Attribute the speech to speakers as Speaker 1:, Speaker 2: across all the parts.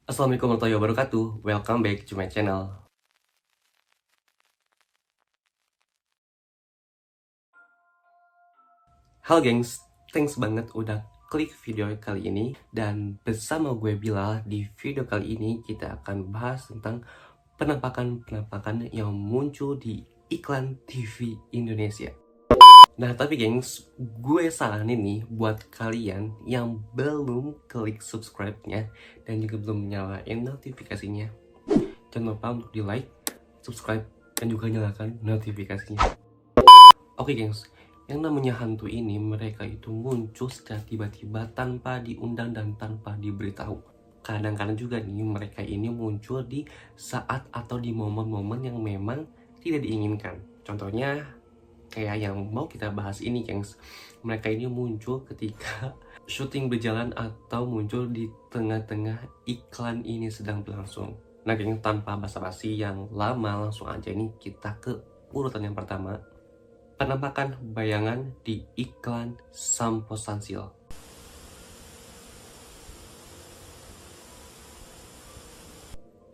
Speaker 1: Assalamualaikum warahmatullahi wabarakatuh. Welcome back to my channel. Halo gengs, thanks banget udah klik video kali ini. Dan bersama gue Bilal, di video kali ini kita akan bahas tentang penampakan-penampakan yang muncul di iklan TV Indonesia. Nah tapi gengs, gue saranin nih buat kalian yang belum klik subscribe-nya dan juga belum nyalain notifikasinya, jangan lupa untuk di like, subscribe, dan juga nyalakan notifikasinya. Oke gengs, yang namanya hantu ini mereka itu muncul secara tiba-tiba tanpa diundang dan tanpa diberitahu. Kadang-kadang juga nih mereka ini muncul di saat atau di momen-momen yang memang tidak diinginkan. Contohnya kayak yang mau kita bahas ini gengs. Mereka ini muncul ketika syuting berjalan atau muncul di tengah-tengah iklan ini sedang berlangsung. Nah gengs, tanpa basa-basi yang lama langsung aja nih kita ke urutan yang pertama. Penampakan bayangan di iklan Sampo Sansil.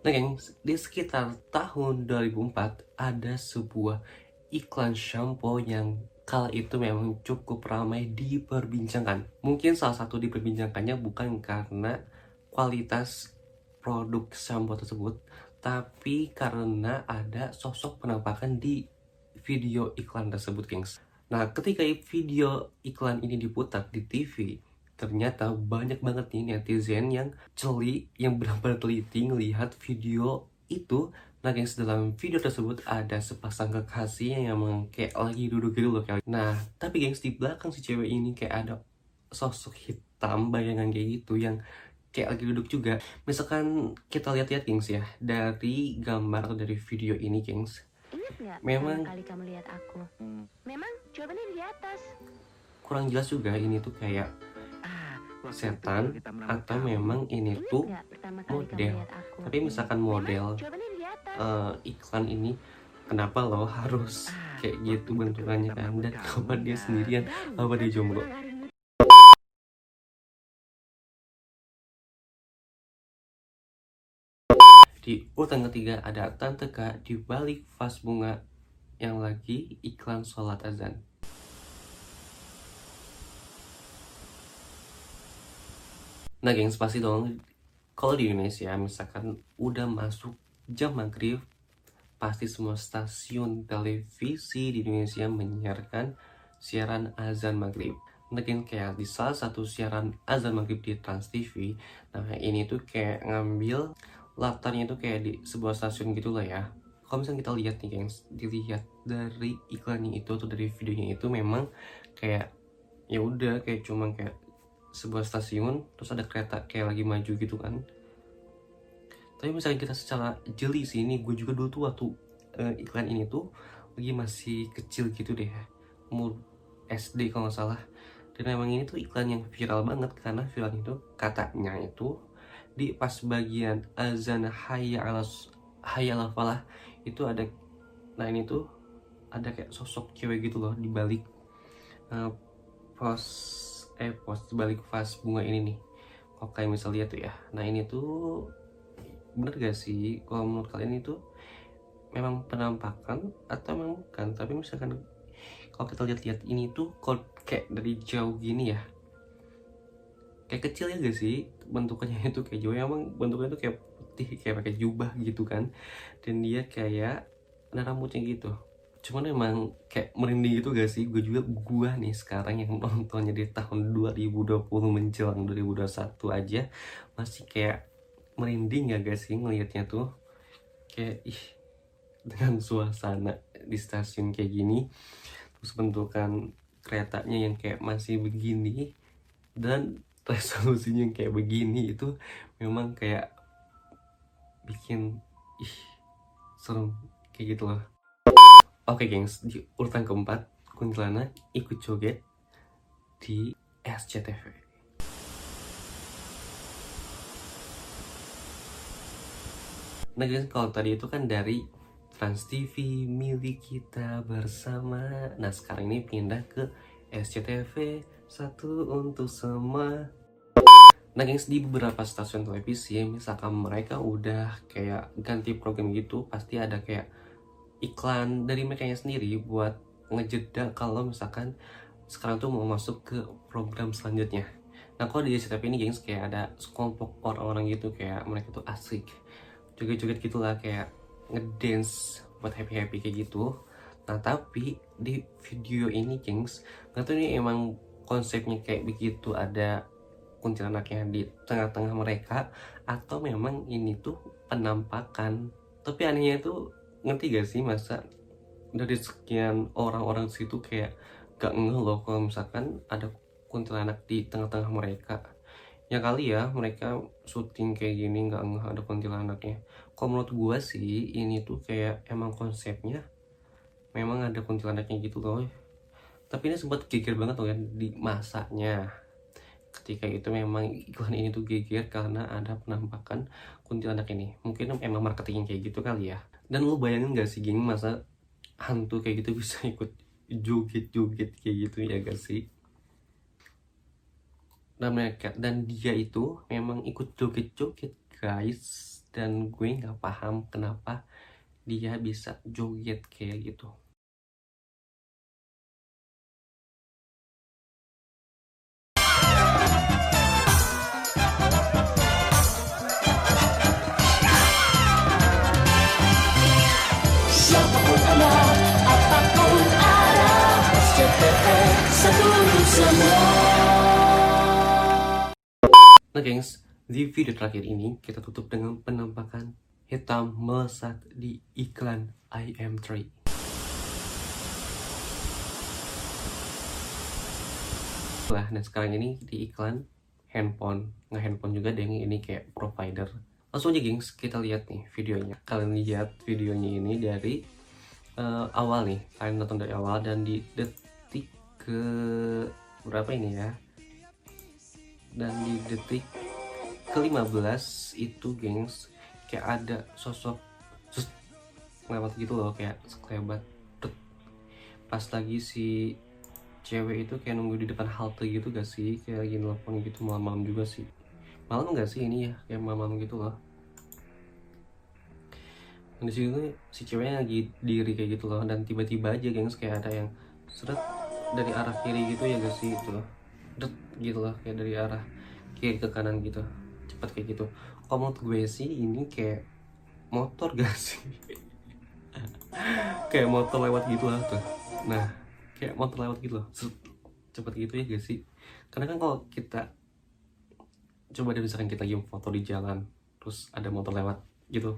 Speaker 1: Nah gengs, di sekitar tahun 2004 ada sebuah iklan shampoo yang kala itu memang cukup ramai diperbincangkan. Mungkin salah satu diperbincangkannya bukan karena kualitas produk shampoo tersebut, tapi karena ada sosok penampakan di video iklan tersebut gengs. Nah ketika video iklan ini diputar di TV, ternyata banyak banget nih netizen yang jeli, yang benar-benar teliti ngelihat video itu. Nah gengs, dalam video tersebut ada sepasang kekasih yang emang kayak lagi duduk gitu loh kayak. Nah tapi gengs, di belakang si cewek ini kayak ada sosok hitam bayangan kayak gitu yang kayak lagi duduk juga. Misalkan kita lihat-lihat gengs ya, dari gambar atau dari video ini gengs,
Speaker 2: Ingat nggak
Speaker 1: memang
Speaker 2: pertama kali kamu lihat aku? Memang jawabannya di atas.
Speaker 1: kurang jelas juga ini tuh kayak setan atau memang ini
Speaker 2: Ingat
Speaker 1: tuh
Speaker 2: nggak pertama kali kamu
Speaker 1: model.
Speaker 2: lihat aku?
Speaker 1: Tapi misalkan model
Speaker 2: Memang jawabannya di atas.
Speaker 1: iklan ini, kenapa lo harus kayak gitu bentukannya kan, dan kenapa dia sendirian, apa dia jomblo? Di urutan ketiga ada Tante K di balik vas bunga yang lagi iklan sholat azan. Nah gengs, pasti dong kalau di Indonesia misalkan udah masuk jam maghrib, pasti semua stasiun televisi di Indonesia menyiarkan siaran azan maghrib. Mungkin kayak di salah satu siaran azan maghrib di Trans TV, nah ini tuh kayak ngambil latarnya tuh kayak di sebuah stasiun gitulah ya. Kalau misalnya kita lihat nih gengs, dilihat dari iklannya itu atau dari videonya itu memang kayak ya udah kayak cuma kayak sebuah stasiun terus ada kereta kayak lagi maju gitu kan. Tapi misalnya kita secara jeli sih, ini gue juga dulu tuh waktu iklan ini tuh lagi masih kecil gitu deh, umur SD kalau nggak salah. Dan emang ini tuh iklan yang viral banget karena viral itu katanya itu di pas bagian azan hayya ala falah itu ada. Nah ini tuh ada kayak sosok cewek gitu loh di balik uh, pos pos di balik vas bunga ini nih. Kalau kalian bisa lihat tuh ya. Nah ini tuh bener gak sih kalau menurut kalian itu memang penampakan atau memang bukan? Tapi misalkan kalau kita lihat-lihat ini tuh kalau kayak dari jauh gini ya, kayak kecil ya gak sih bentukannya itu, kayak jauh emang bentuknya tuh kayak putih kayak pakai jubah gitu kan, dan dia kayak ada rambutnya gitu. Cuman emang kayak merinding gitu gak sih? Gue nih sekarang yang nontonnya di tahun 2020 menjelang 2021 aja masih kayak merinding ya gak sih ngelihatnya tuh. Kayak ih, dengan suasana di stasiun kayak gini, terus bentukan keretanya yang kayak masih begini, dan resolusinya yang kayak begini, itu memang kayak bikin ih serem kayak gitu loh. Oke gengs, di urutan keempat, kuntilanak ikut joget di SCTV. Nah guys, kalau tadi itu kan dari Trans TV milik kita bersama. Nah sekarang ini pindah ke SCTV, satu untuk semua. Nah gengs, di beberapa stasiun televisi misalkan mereka udah kayak ganti program gitu, pasti ada kayak iklan dari mereka sendiri buat ngejeda kalau misalkan sekarang tuh mau masuk ke program selanjutnya. Nah kalau di SCTV ini gengs, kayak ada sekelompok orang-orang gitu, kayak mereka tuh asik joget-joget gitulah, kayak ngedance buat happy-happy kayak gitu. Nah tapi di video ini gengs, nggak tahu ini emang konsepnya kayak begitu, ada kuntilanaknya di tengah-tengah mereka, atau memang ini tuh penampakan. Tapi anehnya itu, ngerti gak sih, masa dari sekian orang-orang situ kayak gak ngeh loh kalau misalkan ada kuntilanak di tengah-tengah mereka. Ya kali ya mereka syuting kayak gini gak ngeh ada kuntilanaknya. Kalau menurut gua sih ini tuh kayak emang konsepnya memang ada kuntilanaknya gitu loh. Tapi ini sempat geger banget loh ya di masanya. Ketika itu memang iklan ini tuh geger karena ada penampakan kuntilanak ini. Mungkin emang marketing kayak gitu kali ya. Dan lu bayangin gak sih geng, masa hantu kayak gitu bisa ikut joget-joget kayak gitu, ya gak sih? Dan dia itu memang ikut joget-joget guys, dan gue nggak paham kenapa dia bisa joget kayak gitu.
Speaker 3: Siapapun Anda, apapun arah, SCTV seluruh semua.
Speaker 1: Nah gengs, di video terakhir ini kita tutup dengan penampakan hitam melesat di iklan IM3. Nah, dan sekarang ini di iklan handphone, nggak handphone juga deh, ini kayak provider. Langsung aja gengs, kita lihat nih videonya. Kalian lihat videonya ini dari awal nih, kalian nonton dari awal, dan di detik ke berapa ini ya, dan di detik ke-15 itu gengs, kayak ada sosok lewat gitu loh, kayak sekelebat. Pas lagi si cewek itu kayak nunggu di depan halte gitu gak sih, kayak lagi nelfon gitu, malam-malam juga sih. Malam gak sih ini ya, kayak malam-malam gitu loh. Dan di situ si ceweknya lagi diri kayak gitu loh, dan tiba-tiba aja gengs kayak ada yang seret dari arah kiri gitu, ya gak sih, itu loh, gitu loh, kayak dari arah kiri ke kanan gitu, cepat kayak gitu. Kalau menurut gue sih ini kayak motor gak sih? Kayak motor lewat gitu lah tuh. Nah kayak motor lewat gitu loh, cepet gitu ya gak sih? Karena kan kalau kita coba deh, misalkan kita lagi foto di jalan terus ada motor lewat gitu,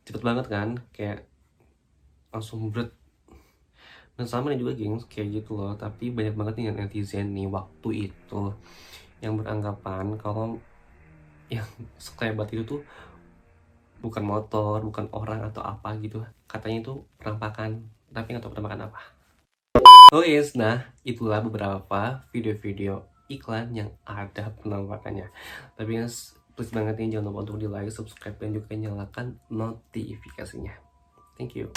Speaker 1: cepet banget kan, kayak langsung bret. Dan sama nih juga gengs kayak gitu loh. Tapi banyak banget nih netizen nih waktu itu yang beranggapan kalau yang sekelebat itu tuh bukan motor, bukan orang atau apa gitu, katanya itu perampakan, tapi nggak tahu perampakan apa. Oh yes, nah itulah beberapa video-video iklan yang ada penampakannya. Tapi guys, please banget nih jangan lupa untuk di like, subscribe, dan juga nyalakan notifikasinya. Thank you.